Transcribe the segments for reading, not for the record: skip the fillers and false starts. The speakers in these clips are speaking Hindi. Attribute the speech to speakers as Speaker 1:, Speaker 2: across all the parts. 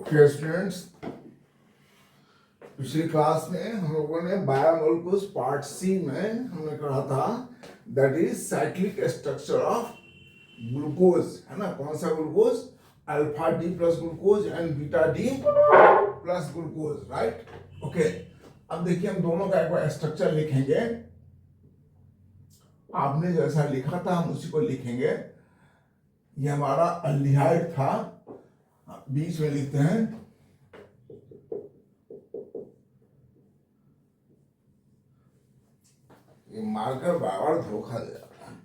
Speaker 1: ओके स्टूडेंट्स, पिछली क्लास में हम लोगों ने बायोमोलिक्यूल्स पार्ट सी में हमने कहा था that is cyclic structure of glucose, है ना। कौन सा glucose? Alpha D plus glucose and beta D plus glucose, right. Okay, अब देखिए हम दोनों का एक बार स्ट्रक्चर लिखेंगे। आपने जैसा लिखा था हम उसी को लिखेंगे। ये हमारा अल्डिहाइड था, बीच में लिखते हैं ये मार्कर बार बार धोखा दे जाता है।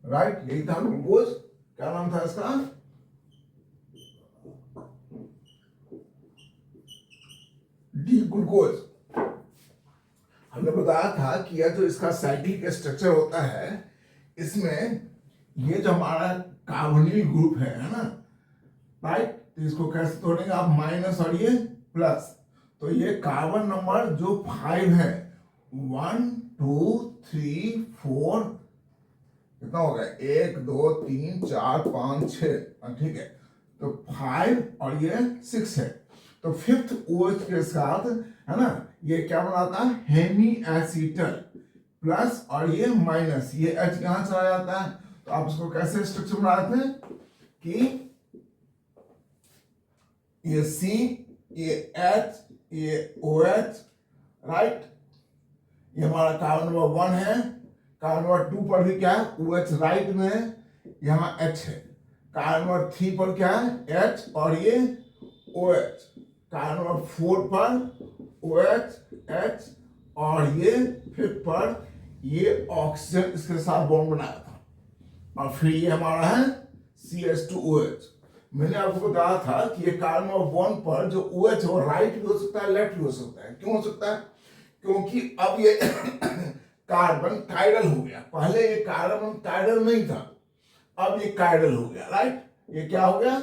Speaker 1: राइट, यही था ग्लूकोज। क्या नाम था इसका? D glucose. हमने बताया था कि यह जो इसका साइक्लिक स्ट्रक्चर होता है, इसमें ये जो हमारा कार्बोनिल ग्रुप है ना, राइट। तो इसको कैसे तोड़ेंगे आप? माइनस और ये प्लस। तो ये कार्बन नंबर जो 5 है, 1 2 3 4, कितना हो गया? 1 2 3 4 5 6, ठीक है। तो 5 और ये 6 है। तो फिफ्थ OH के साथ, है ना, ये क्या बनाता है? हेमी एसीटल प्लस और ये माइनस, ये H यहां चला जाता है। तो आप इसको कैसे स्ट्रक्चर बनाते हैं कि ये C, ये H, ये OH, राइट। ये हमारा कार्बन नंबर 1 है। कार्बन नंबर 2 पर भी क्या है? OH राइट में है, यहाँ H है। कार्बन नंबर 3 पर क्या है? H और ये OH। कार्बन नंबर 4 पर OH, H और ये 5 पर ये ऑक्सीजन इसके साथ बॉन्ड बनाया था। और फिर ये हमारा है CH2OH। मैंने आपको बताया था कि ये कार्बन नंबर 1 पर जो OH है वो राइट भी हो सकता है, लेफ्ट भी हो सकता है। क्यों हो सकता है? क्योंकि अब ये कार्बन काइरल हो गया। पहले ये कार्बन काइरल नहीं था, अब ये काइरल हो गया, राइट। ये क्या हो गया?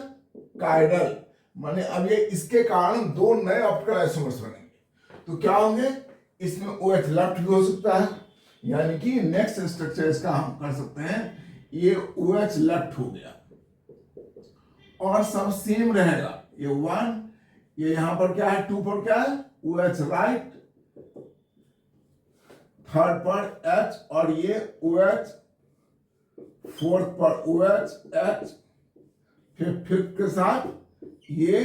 Speaker 1: काइरल। माने अब ये इसके कारण दो नए ऑप्टिकल आइसोमर्स बनेंगे। तो क्या होंगे? इसमें OH लेफ्ट भी हो सकता है, यानी कि नेक्स्ट स्ट्रक्चर इसका हम कर सकते हैं, ये OH लेफ्ट हो गया और सब सेम रहेगा। ये 1, ये यहां पर क्या है? 2 पर क्या है? OH राइट, थर्ड पर H और ये OH, फोर्थ पर OH H, फिर फिफ्थ के साथ ये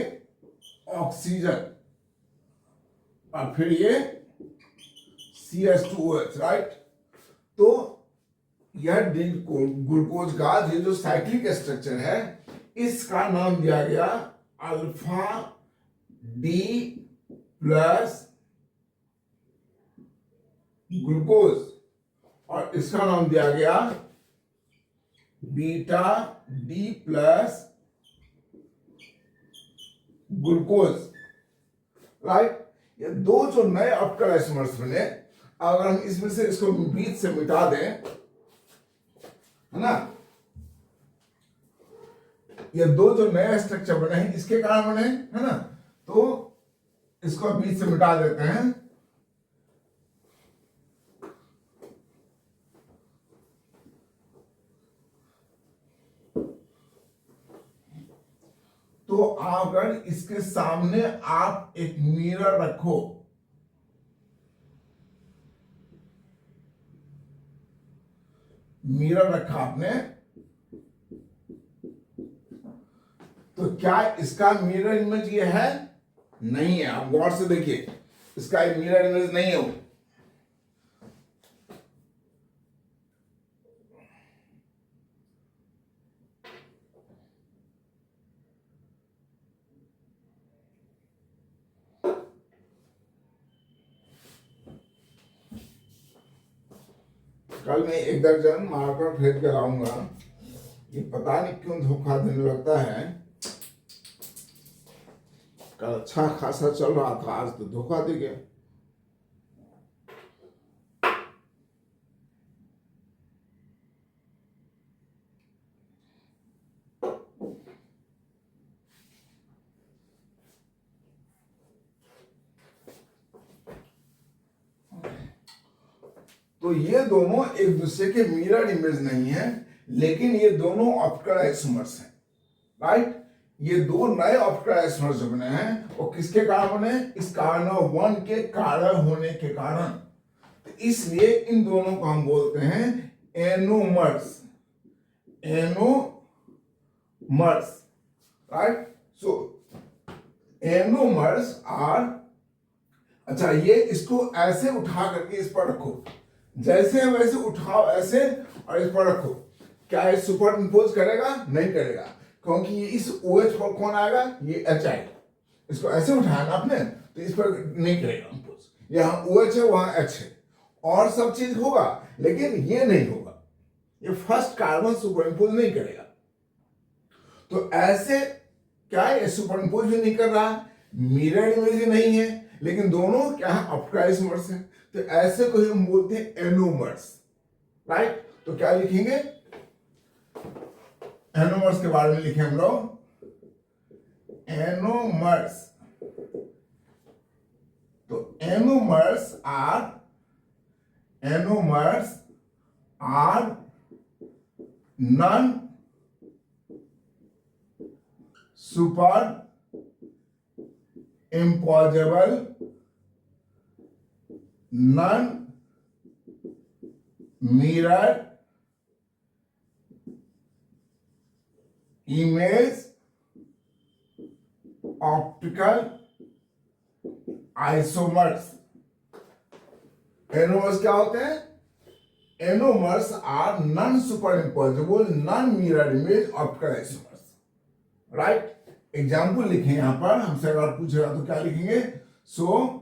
Speaker 1: ऑक्सीजन और फिर ये CH2OH, राइट। तो यह ग्लूकोज का ये जो साइक्लिक स्ट्रक्चर है, इसका नाम दिया गया अल्फा डी प्लस ग्लूकोज और इसका नाम दिया गया beta D plus glucose, right. ये दो जो नए ऑप्टिकल आइसोमर्स बने, अगर हम इसमें से इसको बीच से मिटा दें, है ना, ये दो जो नए स्ट्रक्चर बने हैं इसके कारण बने, है ना। तो इसको बीच से मिटा देते हैं। तो अगर इसके सामने आप एक मिरर रखो, मिरर रखा आपने, तो क्या इसका मिरर इमेज ये है? नहीं है। आप गौर से देखिए, इसका मिरर इमेज नहीं है वो। कल मैं 1 दर्जन मार्कर खरीद कर आऊंगा। ये पता नहीं क्यों धोखा देने लगता है। कल अच्छा खासा चल रहा था, आज तो धोखा दे गया। तो ये दोनों एक दूसरे के मिरर इमेज नहीं है, लेकिन ये दोनों ऑप्टिकल आइसोमर्स हैं, राइट। ये दो नए ऑप्टिकल आइसोमर्स जो बने हैं वो किसके कारण बने? इस कार्बन 1 के कारण होने के कारण। तो इसलिए इन दोनों को हम बोलते हैं anomers. Anomers, right. So anomers are, अच्छा ये इसको ऐसे उठा करके इस पर रखो, जैसे वैसे उठाओ ऐसे और इस पर रखो। क्या ये सुपर इंपोज करेगा? नहीं करेगा, क्योंकि ये इस OH पर कौन आएगा? ये H आएगा। इसको ऐसे उठाया ना आपने तो इस पर नहीं करेगा इंपोज। यहाँ OH है, वहां H है, और सब चीज होगा, लेकिन ये नहीं होगा। ये फर्स्ट कार्बन सुपर इंपोज नहीं करेगा। तो ऐसे क्या है, सुपर इंपोज भी नहीं कर रहा, मिरर इमेज भी नहीं है, लेकिन दोनों क्या है? ऑप्टिकल आइसोमर्स है। तो ऐसे को हम बोलते हैं एनोमर्स, राइट। तो क्या लिखेंगे? एनोमर्स के बारे में लिखे हम लोग, एनोमर्स। तो anomers are non super imposable, non mirror image optical isomers। Anomers क्या होते हैं? Anomers are non superimposable non mirror image optical isomers, right. Example लिखें यहां पर, हमसे अगर पूछेगा तो क्या लिखेंगे? So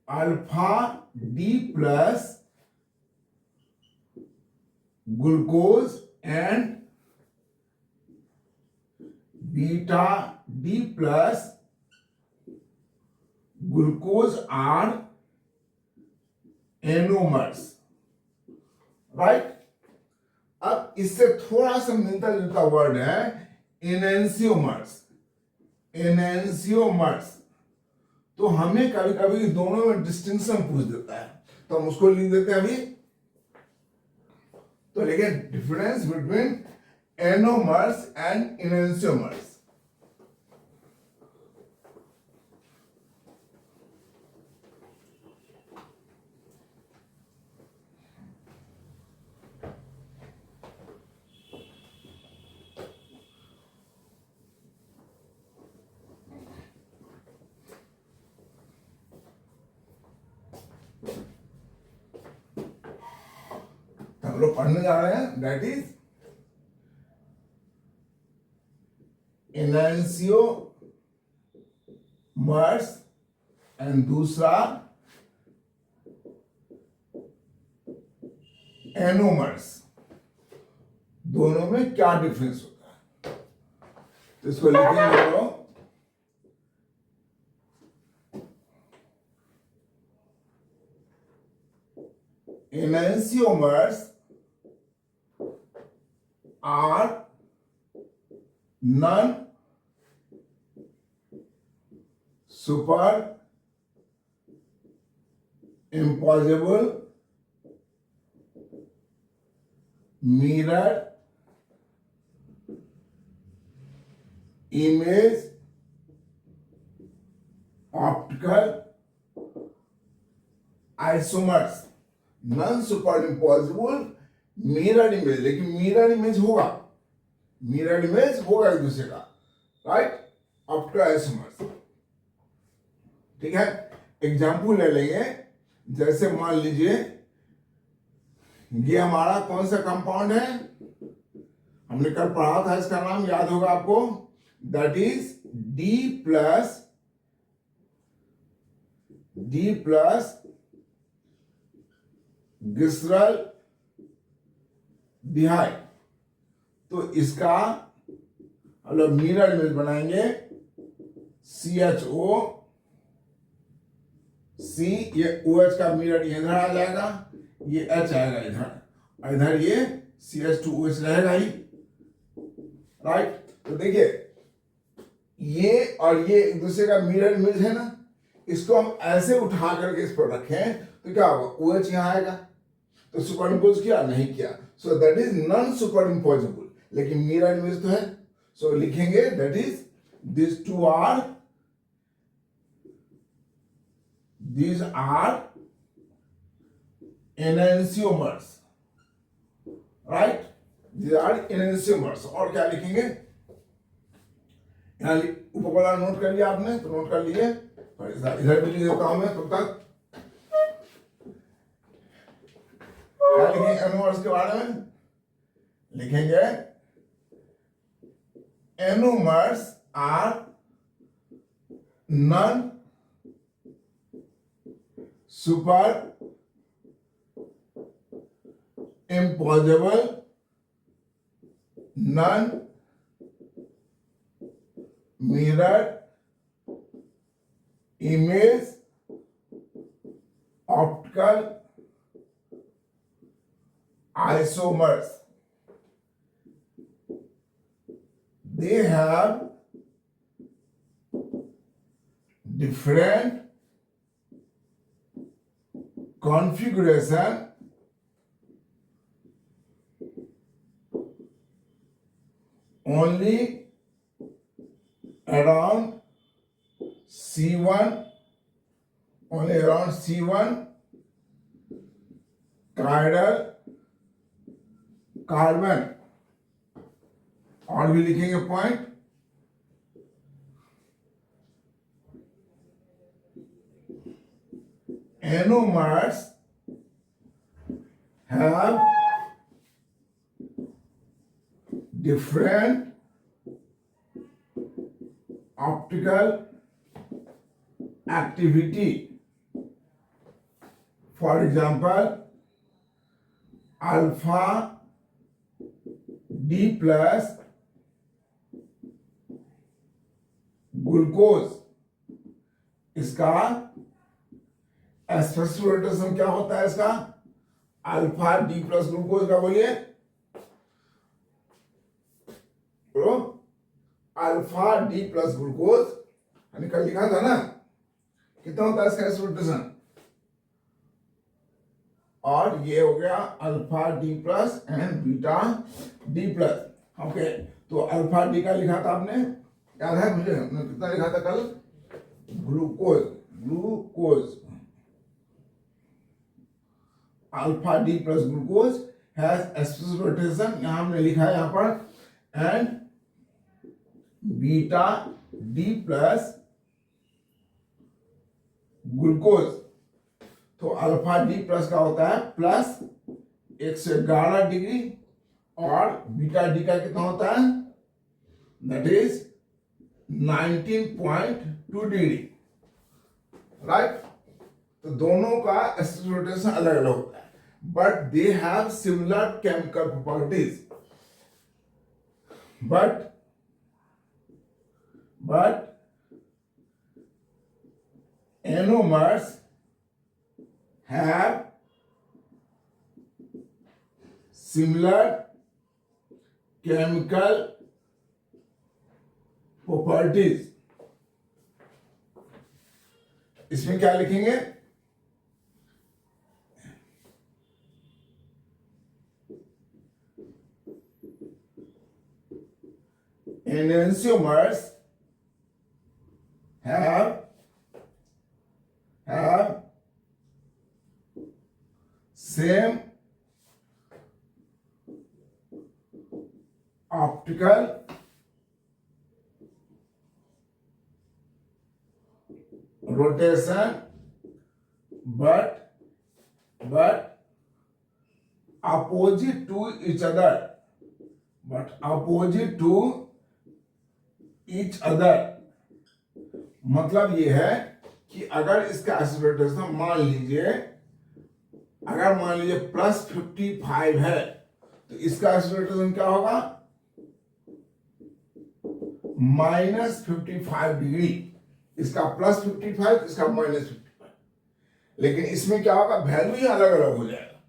Speaker 1: alpha D plus glucose and beta D plus glucose are anomers, right. अब इससे थोड़ा सा मिलता जुलता वर्ड है एनेंसियोमर्स। एनेंसियोमर्स, तो हमें कभी कभी दोनों में डिस्टिंक्शन पूछ देता है, तो हम उसको लिख देते हैं अभी। तो लिखे डिफरेंस बिटवीन एनोमर्स एंड एनेंसियोमर्स। हम लोग पढ़ने जा रहे हैं, दैट इज एनेंसियोमर्स एंड दूसरा एनोमर्स। दोनों में क्या डिफरेंस होता है? तो इसको लिखेंगे हम लोग एनेंसियोमर्स are non super impossible mirror image optical isomers। Non super impossible mirror image, लेकिन मिरर इमेज होगा, मिरर इमेज होगा एक दूसरे का, राइट। ऑप्टिकल आइसोमर्स, ठीक है। एग्जाम्पल ले लेंगे, जैसे मान लीजिए ये हमारा कौन सा कंपाउंड है? हमने कल पढ़ा था, इसका नाम याद होगा आपको, that is D plus glyceraldehyde. तो इसका हम लोग मिरर इमेज बनाएंगे CHO C, ये OH का मिरर इधर आ जाएगा, ये H आएगा इधर, और इधर ये CH2OH रहेगा ही, राइट। तो देखिए ये और ये एक दूसरे का मिरर इमेज है ना, इसको हम ऐसे उठा करके इस पर रखें तो क्या होगा, OH यहाँ आएगा, तो सुपर इम्पोज किया नहीं किया, सो that is non super imposable, लेकिन मिरर इमेज तो है, सो लिखेंगे that is these are enantiomers, right? These are enantiomers। और क्या लिखेंगे, यहाँ ऊपर वाला नोट कर लिया आपने, तो नोट कर लिए, और इधर भी लिख देता हूं मैं तब तक। क्या लिखेंगे एनोमर्स के बारे में, लिखेंगे anomers are non super imposable, non mirror image optical isomers। They have different configuration only around C1, chiral carbon। और भी लिखेंगे point, anomers have different optical activity। For example, alpha D plus glucose, इसका स्पेसिफिक रोटेशन क्या होता है, इसका अल्फा डी प्लस ग्लूकोज का, बोलिए अल्फा डी प्लस ग्लूकोज कल लिखा था ना, कितना होता है इसका रोटेशन, और ये हो गया alpha D plus and beta D plus. Okay, तो अल्फा डी का लिखा था आपने, याद है मुझे, कितना लिखा था कल, glucose alpha D plus glucose has specific rotation, यहां हमने लिखा है यहां पर, and beta D plus glucose. तो अल्फा डी प्लस का होता है प्लस 111 डिग्री, और बीटा डी का कितना होता है, दैट इज 19.2 डिग्री, राइट। तो दोनों का रोटेशन अलग अलग होता है, but they have similar chemical properties, but anomers have similar chemical properties। इसमें क्या लिखेंगे, enantiomers have same optical rotation, but opposite to each other, मतलब ये है कि अगर इसका रोटेशन मान लीजिए +55 है, तो इसका रोटेशन क्या होगा, -55 डिग्री, इसका +55, इसका -55, लेकिन इसमें क्या होगा, वैल्यू ही अलग अलग हो जाएगा.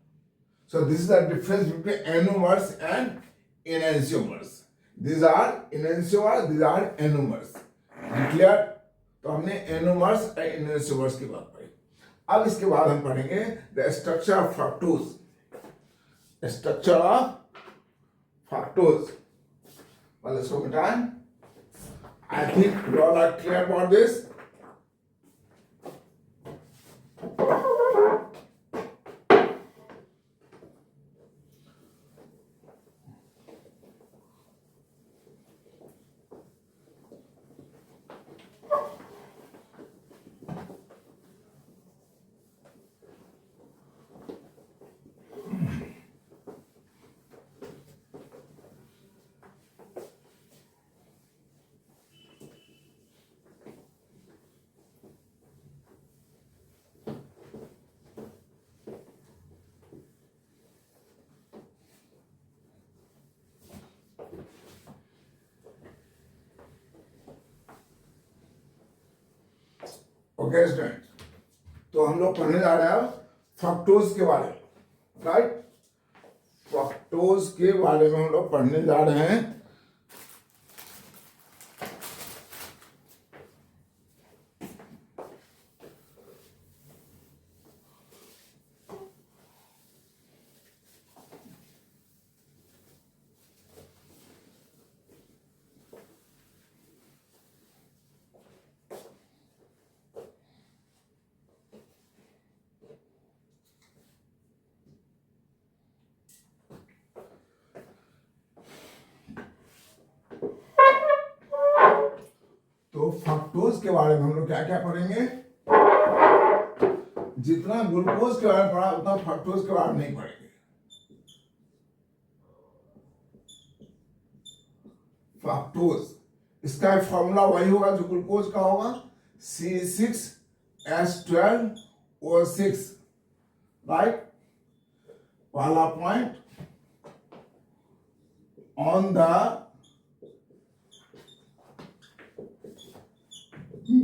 Speaker 1: So this is the difference between anomers and enantiomers. these are enantiomers, these are enomers. Clear? तो हमने एनोमर्स और इनएंशियोमर्स की बात पढ़ी. अब इसके बाद हम पढ़ेंगे the structure of fructose. Structure of fructose. well, let's go time. I think you all are clear about this. Okay student, तो हम लोग पढ़ने जा रहे हैं फ्रक्टोज के बारे में. राइट, फ्रक्टोज के बारे में हम लोग पढ़ने जा रहे हैं. तो फ्रक्टोज के बारे में हम लोग क्या क्या पढ़ेंगे. जितना ग्लूकोज के बारे में पढ़ा उतना फ्रक्टोज के बारे में नहीं पढ़ेंगे. फ्रक्टोज, इसका फॉर्मूला वही होगा जो ग्लूकोज का होगा, C6H12O6. राइट, पहला point, on the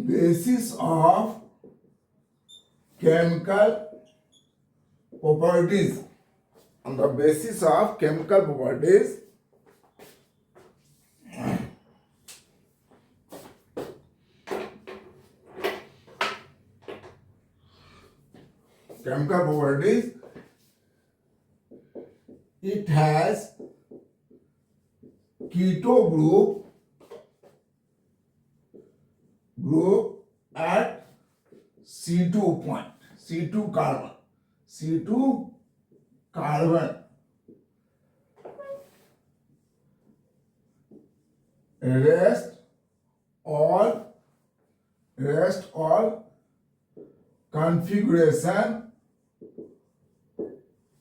Speaker 1: basis of chemical properties, on the basis of chemical properties, it has keto group at C2 point, C2 carbon, C2 carbon, rest all configuration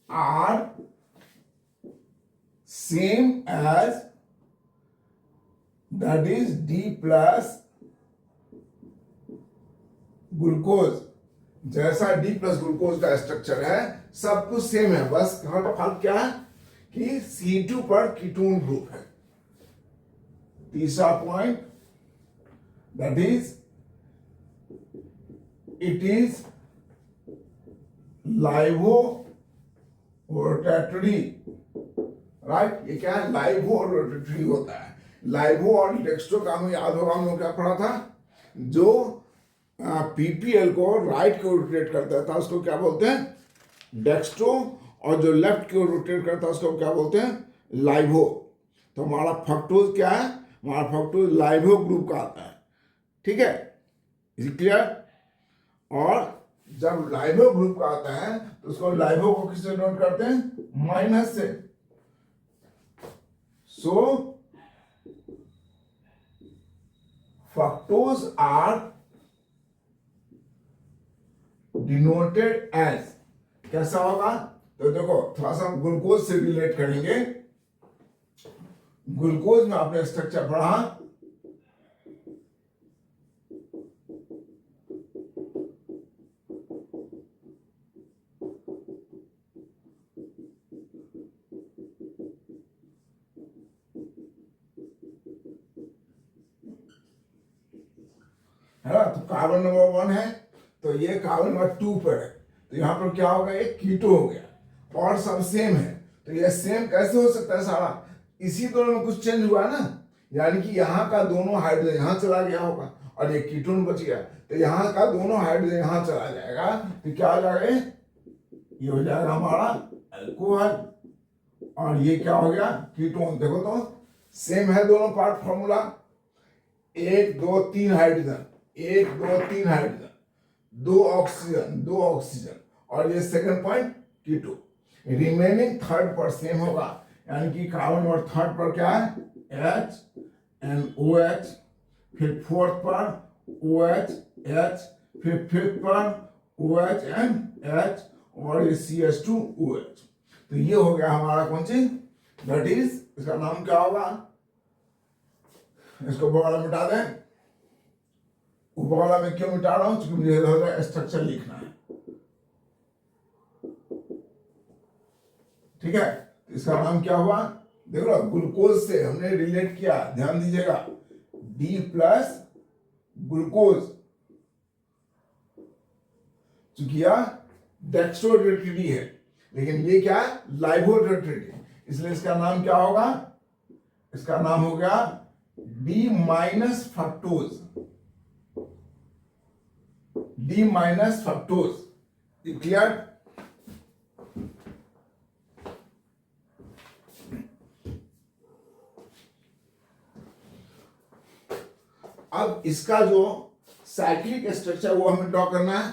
Speaker 1: are same as, that is D plus glucose. जैसा D प्लस ग्लूकोज का स्ट्रक्चर है सब कुछ सेम है, बस फर्क क्या है कि C2 पर कीटोन ग्रुप है. तीसरा point, that is it is levorotatory. Right, ये क्या है, लाइवो रोटेटरी होता है. लाइवो और डेक्स्ट्रो का हमें याद होगा, हम लोग क्या पढ़ा था, जो पीपीएल को राइट की ओर रोटेट करता था उसको क्या बोलते हैं, डेक्स्ट्रो, और जो लेफ्ट की ओर रोटेट करता है उसको क्या बोलते हैं, लाइवो. तो हमारा फ्रक्टोज क्या है, हमारा फ्रक्टोज लाइवो ग्रुप का आता है. ठीक है, इज क्लियर. और जब लाइवो ग्रुप का आता है तो उसको लाइवो को किससे नोट करते हैं, माइनस से. सो फ्रक्टोज आर डिनोटेड एज, कैसा होगा, तो देखो थोड़ा सा हम ग्लूकोज से रिलेट करेंगे. ग्लूकोज में आपने स्ट्रक्चर पढ़ा, है ना। तो कार्बन नंबर 1 है, तो ये कार्बन नंबर 2 पर है, तो यहाँ पर क्या होगा, ये कीटो हो गया और सब सेम है। तो ये सेम कैसे हो सकता है सारा, इसी दोनों में कुछ चेंज हुआ ना, यानी कि यहाँ का दोनों हाइड्रोजन यहाँ चला गया होगा और ये कीटोन बच गया, तो यहाँ का दोनों हाइड्रोजन यहाँ चला जाएगा, तो क्या हो जाएगा, ये हो जाएगा हमारा अल्कोहल और ये क्या हो गया, कीटोन। देखो तो सेम है दोनों part formula, 1 2 3 hydrogen, 1 2 3 hydrogen, 2 oxygen, 2 oxygen और ये सेकंड पॉइंट कीटो। रिमेनिंग थर्ड पर सेम होगा, यानी कि कार्बन नंबर थर्ड पर क्या है, H एंड OH, फिर फोर्थ पर OH H, फिर फिफ्थ पर OH एंड H और ये CH2OH। तो ये हो गया हमारा कौन सी, दैट इज, इसका नाम क्या होगा, इसको बगल में मिटा दें। ऊपर में क्यों मिटा रहा हूं, क्योंकि मुझे स्ट्रक्चर लिखना है, ठीक है। तो इसका नाम क्या हुआ, देखो ग्लूकोज से हमने रिलेट किया, ध्यान दीजिएगा, D प्लस ग्लूकोज, चूंकि यह डेक्सट्रोडेट्रिडी है, लेकिन ये क्या है, लाइवोडेट्रिडी, इसलिए इसका नाम क्या होगा, इसका नाम हो गया D minus fructose, D minus fructose. Clear. अब इसका जो साइक्लिक स्ट्रक्चर वो हमें ड्रॉ करना है,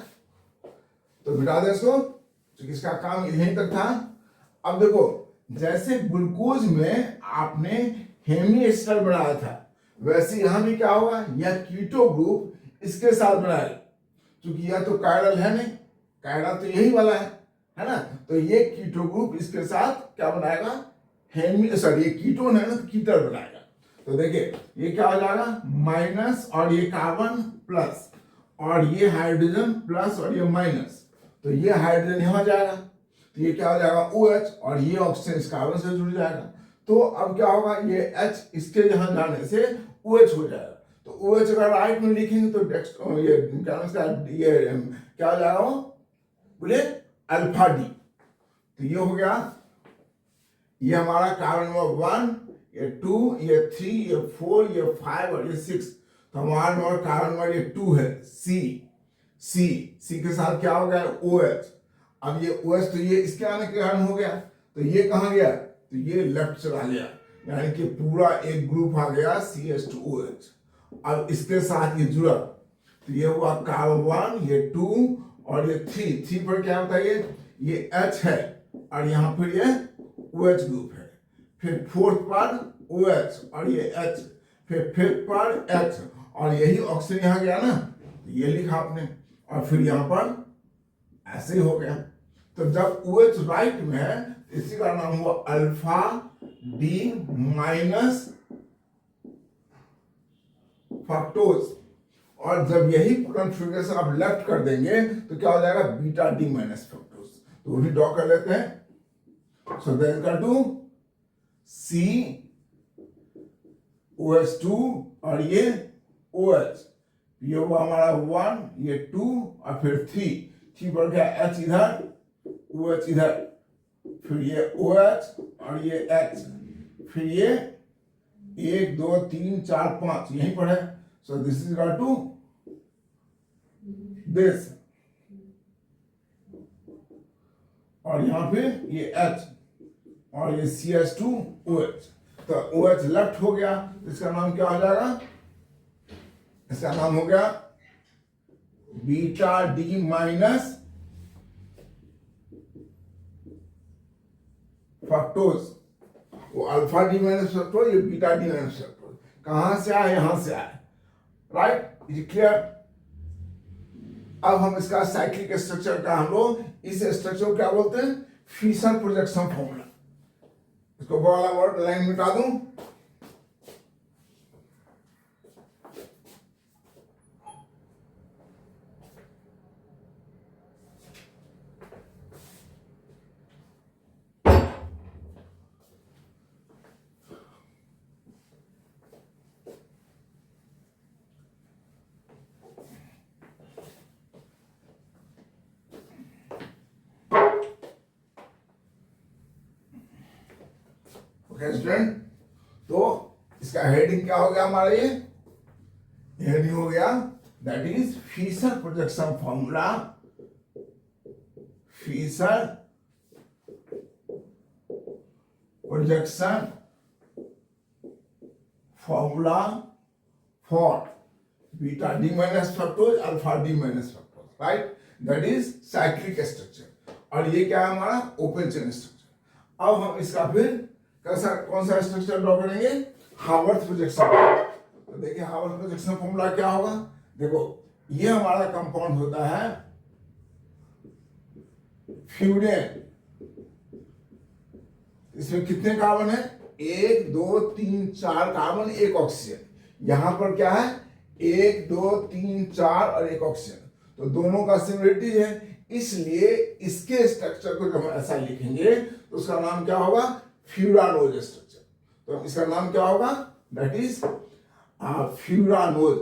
Speaker 1: तो मिटा दे इसको, क्योंकि इसका काम यहीं तक था। अब देखो, जैसे ग्लूकोज में आपने हेमी एस्टर बनाया था, वैसे यहां भी क्या होगा, यह कीटो ग्रुप इसके साथ बनाएगा, क्योंकि यह तो कायरल है नहीं, कायरल तो यही वाला है ना। तो ये कीटो ग्रुप इसके साथ क्या बनाएगा, हेमी, सॉरी ये कीटोन है ना, तो कीटर बनाएगा। तो देखिए ये क्या हो जाएगा, माइनस और ये कार्बन प्लस और ये हाइड्रोजन प्लस और ये माइनस, तो ये हाइड्रोजन यहां जाएगा, तो ये क्या हो जाएगा OH और ये ऑक्सीजन इस कार्बन से जुड़ जाएगा। तो अब क्या होगा, ये H इसके यहां जाने से OH हो जाएगा, तो OH अगर राइट में लिखेंगे तो ये क्या हो जाएगा, वो बोले अल्फा डी। तो ये हो गया, ये हमारा कार्बन नंबर 1, ये 2, ये 3, ये 4, ये 5 और ये 6। तो हमारा नंबर कार्बन नंबर ये 2 है, C के साथ क्या हो गया, OH। अब ये OH तो ये इसके आने के कारण हो गया, तो ये कहाँ गया, तो ये लेफ्ट चला गया, यानी कि पूरा एक ग्रुप आ गया CH2OH। अब इसके साथ ये जुड़ा, तो ये हुआ कार्बन 1, ये 2 और ये 3 पर क्या होता है, ये H है और यहाँ फिर ये OH ग्रुप है, फिर फोर्थ पर OH और ये H, फिर फिफ्थ पर H और यही ऑक्सीजन यहाँ गया ना, ये लिखा आपने, और फिर यहाँ पर ऐसे ही हो गया। तो जब OH राइट में है, इसी का नाम हुआ अल्फा डी माइनस फ्रक्टोज, और जब यही कॉन्फ़िगरेशन आप लेफ्ट कर देंगे तो क्या हो जाएगा, बीटा डी माइनस फ्रक्टोज। तो वो भी ड्रॉ कर लेते हैं। So that is equal to C OH2 और ये OH, ये हुआ हमारा 1, ये 2 और फिर 3 बढ़ गया, H इधर OH इधर, फिर ये OH और ये H, फिर ये 1 2 3 4 5 यहीं पर है। So this is equal to this, और यहां पे ये H और ये CH2OH। तो OH लेफ्ट हो गया, इसका नाम क्या हो जाएगा, इसका नाम हो गया बीटा डी माइनस फ्रक्टोज। वो अल्फा डी माइनस फ्रक्टोज, ये बीटा डी माइनस फ्रक्टोज कहां से आए, यहां से आए, राइट, इज क्लियर। अब हम इसका साइक्लिक स्ट्रक्चर का, हम लोग इस स्ट्रक्चर को क्या बोलते हैं, फिशर प्रोजेक्शन फॉर्मूला। इसको वाला वर्ड लाइन मिटा दूं, ओके स्टूडेंट, तो इसका हेडिंग क्या हो गया हमारा, ये हेडिंग हो गया that is Fischer projection formula, Fischer projection formula for beta D minus fructose alpha D minus fructose, right, that is cyclic structure, और ये क्या है हमारा ओपन चेन स्ट्रक्चर। अब हम इसका फिर कैसा कौन सा स्ट्रक्चर ड्रॉ करेंगे, हावर्थ प्रोजेक्शन। तो देखिए हावर्थ प्रोजेक्शन फॉर्मूला क्या होगा, देखो ये हमारा कंपाउंड होता है फ्यूरेन, इसमें कितने कार्बन है, 1 2 3 4 कार्बन, 1 ऑक्सीजन। यहां पर क्या है 1 2 3 4 और 1 ऑक्सीजन, तो दोनों का सिमिलरिटी है, इसलिए इसके स्ट्रक्चर को जब हम ऐसा लिखेंगे तो उसका नाम क्या होगा, फ्यूरानोज स्ट्रक्चर। तो इसका नाम क्या होगा, that is furanose,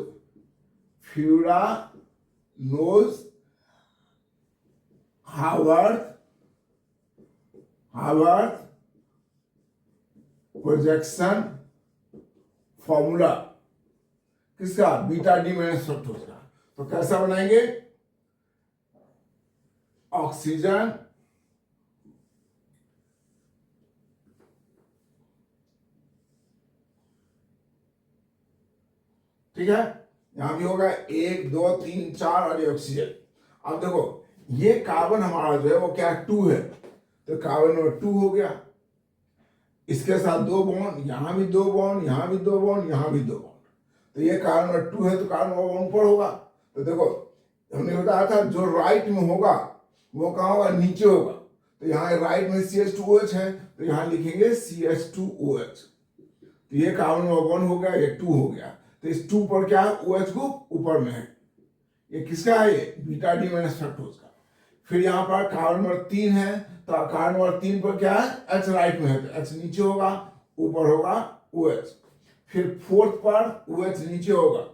Speaker 1: furanose Haworth projection formula किसका, बीटा डी माइनस फ्रक्टोज का। तो कैसा बनाएंगे, ऑक्सीजन ठीक है, यहां भी होगा 1 2 3 4 और ये ऑक्सीजन। अब देखो ये कार्बन हमारा जो है वो क्या 2 है, तो कार्बन नंबर 2 हो गया, इसके साथ 2 बॉन्ड, यहां भी 2 बॉन्ड, यहां भी 2 बॉन्ड, यहां भी 2 बॉन्ड, तो ये कार्बन नंबर 2 है, तो कार्बन नंबर 1 ऊपर होगा। तो देखो हमने बताया था जो राइट में होगा वो कहां होगा, नीचे होगा, तो यहाँ राइट में CH2OH है, तो यहाँ लिखेंगे CH2OH, तो ये कार्बन नंबर 1 हो गया, ये 2 हो गया, तो इस 2 पर क्या है, OH ग्रुप ऊपर में है, ये किसका है, ये बीटा डी माइनस फ्रक्टोज का। फिर यहाँ पर कार्बन नंबर 3 है, तो कार्बन नंबर 3 पर क्या है, H राइट में है, तो H नीचे होगा, ऊपर होगा OH। फिर 4th पर OH नीचे होगा,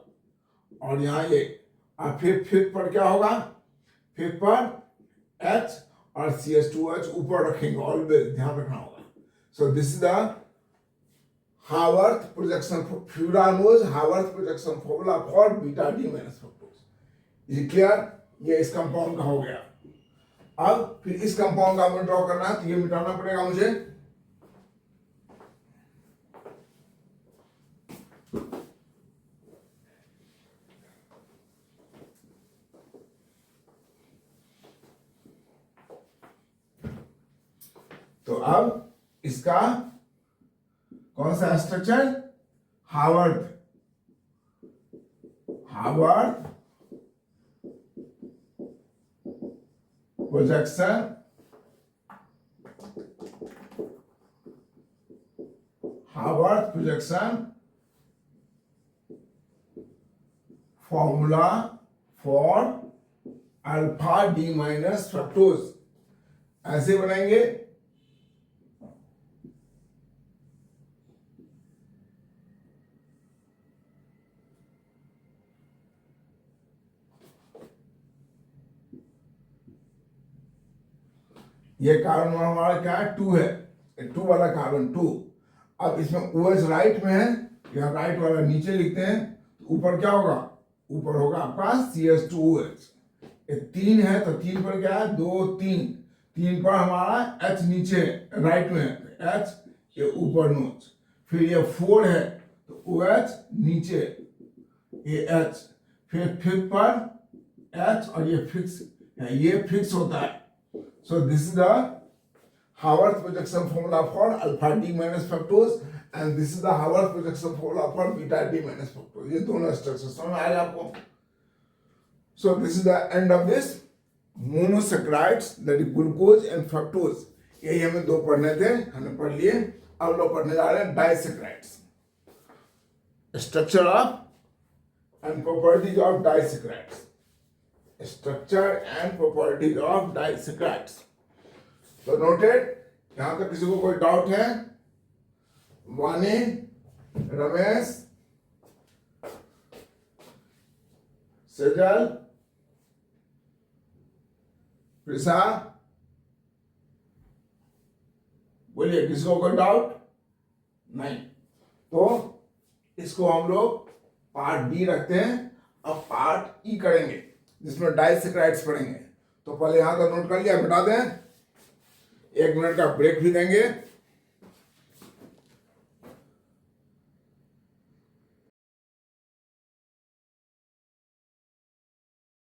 Speaker 1: और यहाँ ये, और फिर 5th पर क्या होगा, 5th पर H और CH2OH ऊपर रखेंगे, ऑलवेज ध्यान रखना होगा। सो this is the Haworth projection, furanose Haworth projection formula for beta D minus fructose. Is clear, ये इस कंपाउंड का हो गया। अब फिर इस कंपाउंड का हमें ड्रॉ करना है, तो ये मिटाना पड़ेगा मुझे, तो अब इसका कौन सा structure, Haworth projection formula for alpha D minus fructose, ऐसे बनाएंगे। ये कार्बन हमारा क्या है, 2 है, 2 वाला कार्बन 2। अब इसमें OH राइट में है, यहाँ राइट वाला नीचे लिखते हैं, तो ऊपर क्या होगा, ऊपर होगा आपका CH2OH। ये 3 है, तो 3 पर क्या है, 2 3, 3 पर हमारा H नीचे राइट में है, H ये ऊपर नोच। फिर ये 4 है, तो OH नीचे, ये H, फिर 5th पर H और ये फिक्स होता है। So this is the Haworth projection formula for alpha D minus fructose, and this is the Haworth projection formula for beta D minus fructose. ये दोनों स्ट्रक्चर समझ आएगा आपको। So this is the end of this monosaccharides, that is glucose and fructose. यही हमें 2 पढ़ने थे, हमने पढ़ लिए। अब लोग पढ़ने जा रहे हैं disaccharides, structure of and properties of disaccharides, structure and properties of disaccharides. तो नोटेड, यहां तक किसी को कोई डाउट है, वानी, रमेश, सेजल, प्रिसा, बोलिए किसी को कोई डाउट। नहीं। तो इसको हम लोग पार्ट डी रखते हैं। अब पार्ट ई करेंगे जिसमें डाइसेक्राइड्स पढ़ेंगे। तो पहले यहां का नोट कर लिया, मिटा दें, 1 मिनट का ब्रेक भी देंगे।